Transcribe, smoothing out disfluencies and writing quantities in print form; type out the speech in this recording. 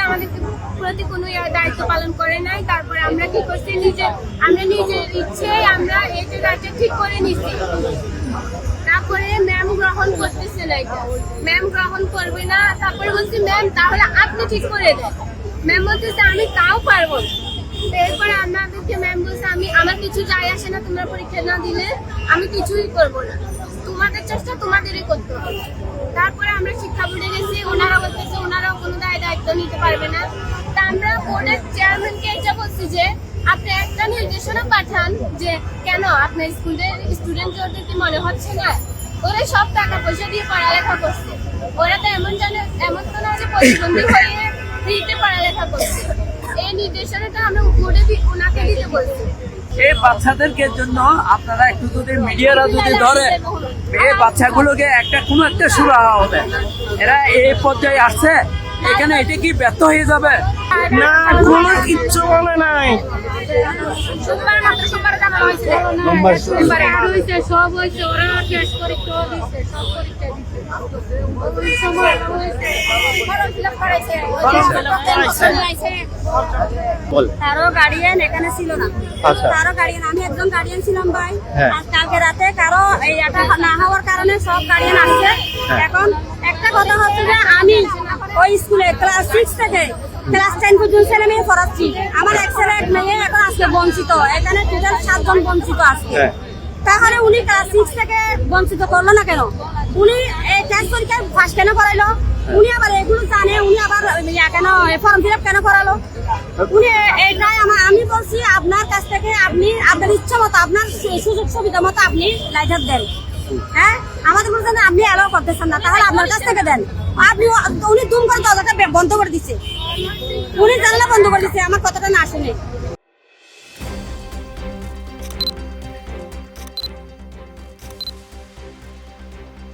আমাদের প্রতি কোনো দায়িত্ব পালন করে নাই। তারপরে আমরা কি করছি, নিজের ইচ্ছে আমরা এই জায়গাটা ঠিক করে নিচ্ছি। তারপরে ম্যাম গ্রহণ করতেছে না, এটা ম্যাম গ্রহণ করবে না। তারপরে বলছি ম্যাম তাহলে আপনি ঠিক করে দেন। ম্যাম বলতেছে আমি তাও পারবো না। এরপরে আমাদেরকে ম্যাম বলছে আমার কিছু যায় আসে না, তোমরা পরীক্ষা না দিলে আমি কিছুই করবো না, তোমাদের চেষ্টা তোমাদেরই করতে হবে। তারপরে আমরা শিক্ষা বোর্ডে গেছি, ওনারা বলতেছে ওনারাও কোনো দায়িত্ব নিতে পারবে না। তা আমরা বোর্ডের চেয়ারম্যানকে এটা বলছি যে আপনি একটা নির্দেশনা পাঠান যে কেন আপনার স্কুলের স্টুডেন্টদের কি মনে হচ্ছে না ওরা সব টাকা পয়সা দিয়ে পড়ালেখা করছে, ওরা তো এমন তো না যে প্রতিবন্ধী হয়ে ফ্রিতে পড়ালেখা করছে। এই নির্দেশনাটা আমরা বোর্ডে ওনাকে দিতে বলছি। এই বাচ্চাদেরকে জন্য আপনারা একটু যদি মিডিয়ারা যদি ধরে এই বাচ্চাগুলোকে কোনো একটা সুরাহা হবে। এরা এই পর্যায়ে আসছে, এখানে এটা কি ব্যর্থ হয়ে যাবে না, কোনো কিচ্ছু বলে নাই। সব হয়েছে, ওরা টেস্ট পরীক্ষা দিচ্ছে, সব পরীক্ষা দিচ্ছে। তারও গার্ডিয়ান এখানে ছিল না। তারও গার্ডিয়ান, আমি একজন গার্ডিয়ান ছিলাম ভাই। আর কালকে রাতে কারো এই এটা না হওয়ার কারণে সব গার্ডিয়ান আসছে। এখন একটা কথা হচ্ছে যে আমি ওই স্কুলে ক্লাস 6 থেকে ক্লাস 10 পর্যন্ত ছেলে মেয়ে পড়াচ্ছি। আমার এক ছেলে এক মেয়ে এখন আজকে বঞ্চিত, এখানে টোটাল 7 জন বঞ্চিত আজকে। তাহলে উনি ক্লাস 6 থেকে বঞ্চিত করলো না কেন? উনি এই টেস্ট পরীক্ষায় ফার্স্ট কেন করাইলো? উনি আবার এগুলো জানে, উনি আবার কেন ফর্ম ফিল আপ কেন করালো? উনি এটাই আমি বলছি আপনার কাছ থেকে আপনি আপনার ইচ্ছা মতো আপনার সুযোগ সুবিধা মতো আপনি লাইসেন্স দেন। হ্যাঁ, আমাদের বলছেন আপনি অ্যালাউ করতেছেন না, তাহলে আপনার কাছ থেকে দেন। উনি দুম করে দরজাটা বন্ধ করে দিচ্ছে, উনি জানলা বন্ধ করে দিচ্ছে, আমার কথাটা না শুনে।